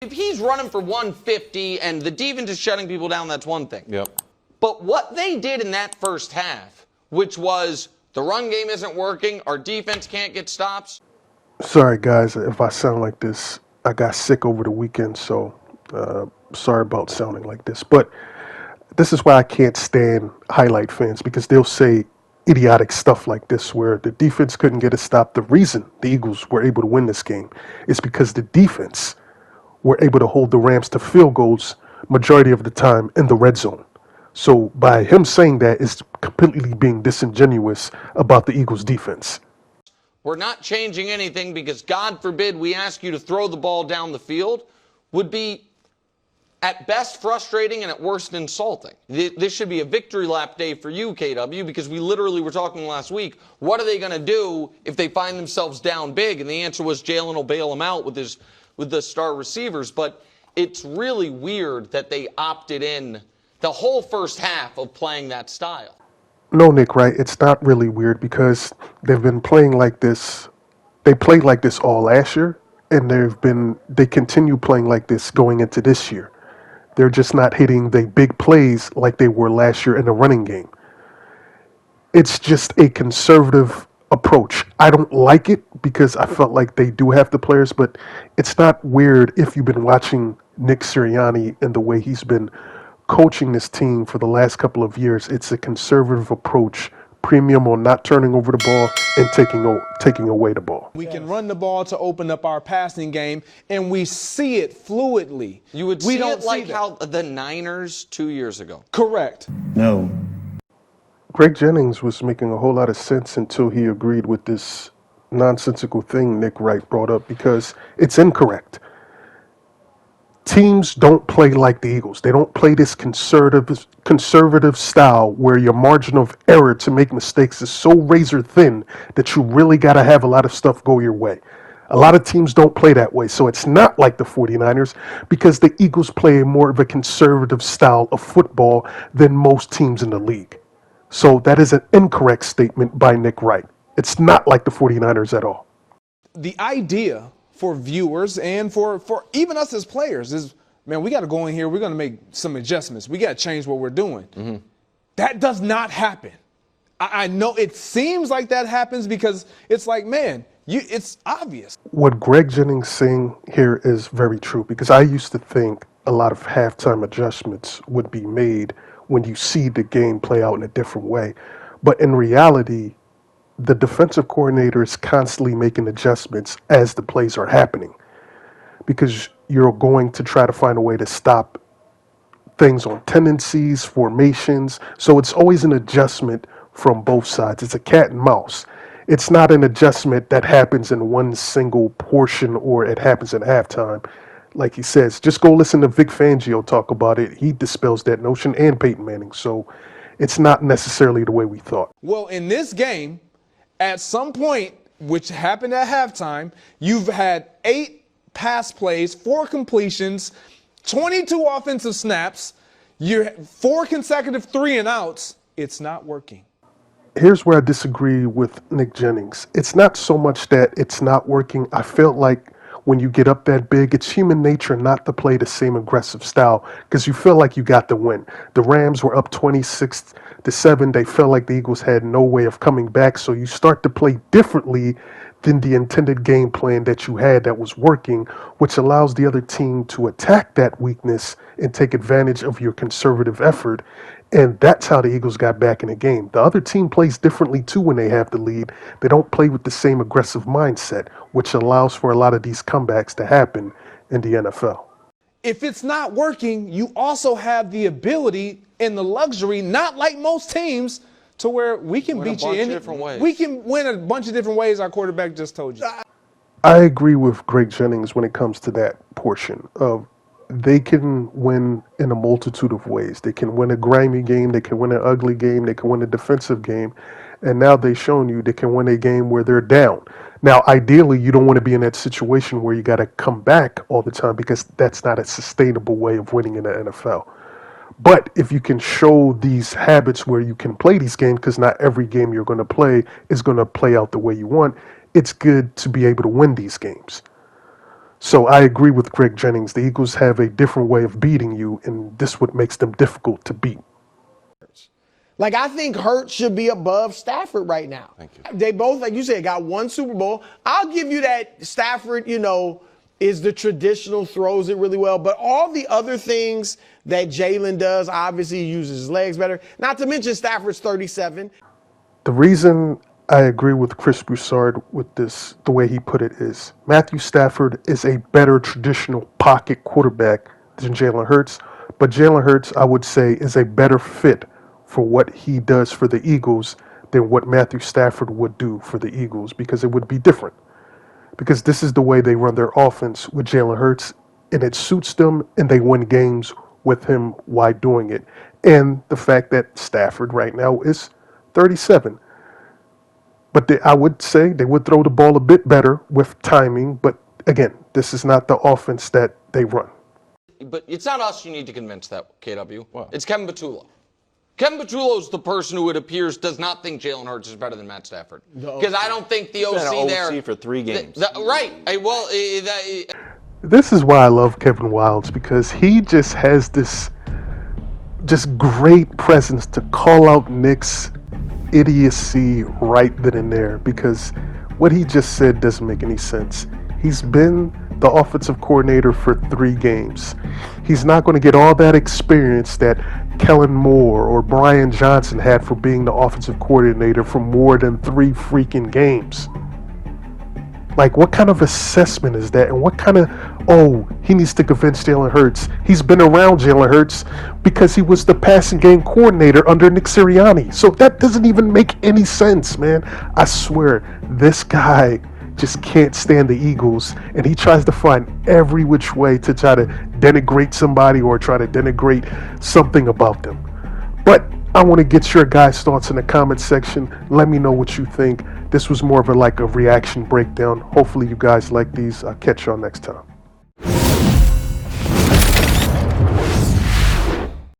If he's running for 150 and the defense is shutting people down, that's one thing. Yep. But what they did in that first half, which was the run game isn't working, our defense can't get stops. Sorry, guys, if I sound like this. I got sick over the weekend, so sorry about sounding like this. But this is why I can't stand highlight fans, because they'll say idiotic stuff like this where the defense couldn't get a stop. The reason the Eagles were able to win this game is because the defense were able to hold the Rams to field goals majority of the time in the red zone. So by him saying that, it's completely being disingenuous about the Eagles' defense. We're not changing anything because, God forbid, we ask you to throw the ball down the field would be at best frustrating and at worst insulting. This should be a victory lap day for you, KW, because we literally were talking last week, what are they going to do if they find themselves down big? And the answer was Jalen will bail them out with the star receivers. But it's really weird that they opted in the whole first half of playing that style. No, Nick, right? It's not really weird because they've been playing like this. They played like this all last year, and they continue playing like this going into this year. They're just not hitting the big plays like they were last year in the running game. It's just a conservative approach. I don't like it because I felt like they do have the players, but it's not weird if you've been watching Nick Sirianni and the way he's been coaching this team for the last couple of years. It's a conservative approach, premium on not turning over the ball and taking away the ball. We can run the ball to open up our passing game, and we see it fluidly. You would see it like how the Niners 2 years ago. Correct. No. Greg Jennings was making a whole lot of sense until he agreed with this nonsensical thing Nick Wright brought up, because it's incorrect. Teams don't play like the Eagles. They don't play this conservative style where your margin of error to make mistakes is so razor thin that you really got to have a lot of stuff go your way. A lot of teams don't play that way, so it's not like the 49ers because the Eagles play more of a conservative style of football than most teams in the league. So that is an incorrect statement by Nick Wright. It's not like the 49ers at all. The idea for viewers and for even us as players is, man, we got to go in here. We're going to make some adjustments. We got to change what we're doing. Mm-hmm. That does not happen. I know it seems like that happens because it's like, man, it's obvious. What Greg Jennings saying here is very true, because I used to think a lot of halftime adjustments would be made when you see the game play out in a different way. But in reality, the defensive coordinator is constantly making adjustments as the plays are happening, because you're going to try to find a way to stop things on tendencies, formations. So it's always an adjustment from both sides. It's a cat and mouse. It's not an adjustment that happens in one single portion or it happens at halftime. Like he says, just go listen to Vic Fangio talk about it. He dispels that notion, and Peyton Manning. So it's not necessarily the way we thought. Well, in this game, at some point, which happened at halftime, you've had 8 pass plays, 4 completions, 22 offensive snaps, you're 4 consecutive 3-and-outs. It's not working. Here's where I disagree with Nick Jennings. It's not so much that it's not working. I felt like when you get up that big, it's human nature not to play the same aggressive style because you feel like you got the win. The Rams were up 26-7. They felt like the Eagles had no way of coming back, so you start to play differently than the intended game plan that you had that was working, which allows the other team to attack that weakness and take advantage of your conservative effort. And that's how the Eagles got back in the game. The other team plays differently too when they have the lead. They don't play with the same aggressive mindset, which allows for a lot of these comebacks to happen in the NFL. If it's not working, you also have the ability and the luxury, not like most teams, to where we can beat you in different ways. We can win a bunch of different ways. Our quarterback just told you. I agree with Greg Jennings when it comes to that portion of they can win in a multitude of ways. They can win a grimy game. They can win an ugly game. They can win a defensive game. And now they've shown you they can win a game where they're down. Now, ideally, you don't want to be in that situation where you got to come back all the time because that's not a sustainable way of winning in the NFL. But if you can show these habits where you can play these games, because not every game you're going to play is going to play out the way you want, it's good to be able to win these games. So I agree with Greg Jennings. The Eagles have a different way of beating you, and this what makes them difficult to beat. Like, I think Hurts should be above Stafford right now. Thank you. They both, like you said, got one Super Bowl. I'll give you that Stafford, is the traditional, throws it really well. But all the other things that Jalen does, obviously he uses his legs better. Not to mention Stafford's 37. The reason I agree with Chris Broussard with this, the way he put it, is Matthew Stafford is a better traditional pocket quarterback than Jalen Hurts. But Jalen Hurts, I would say, is a better fit for what he does for the Eagles than what Matthew Stafford would do for the Eagles, because it would be different. Because this is the way they run their offense with Jalen Hurts, and it suits them, and they win games with him while doing it. And the fact that Stafford right now is 37. But I would say they would throw the ball a bit better with timing. But again, this is not the offense that they run. But it's not us you need to convince that, KW. Wow. It's Kevin Patullo. Kevin Patullo is the person who, it appears, does not think Jalen Hurts is better than Matt Stafford. Because I don't think the OC there. OC for 3 games. Right. This is why I love Kevin Wildes, because he just has this just great presence to call out Nick's idiocy right then and there, because what he just said doesn't make any sense. He's been the offensive coordinator for 3 games. He's not going to get all that experience that Kellen Moore or Brian Johnson had for being the offensive coordinator for more than 3 freaking games. Like, what kind of assessment is that? And what kind of, he needs to convince Jalen Hurts. He's been around Jalen Hurts because he was the passing game coordinator under Nick Sirianni. So that doesn't even make any sense, man. I swear, this guy just can't stand the Eagles, and he tries to find every which way to try to denigrate somebody or try to denigrate something about them. But I want to get your guys' thoughts in the comment section. Let me know what you think. This was more of a reaction breakdown. Hopefully you guys like these. I'll catch y'all next time.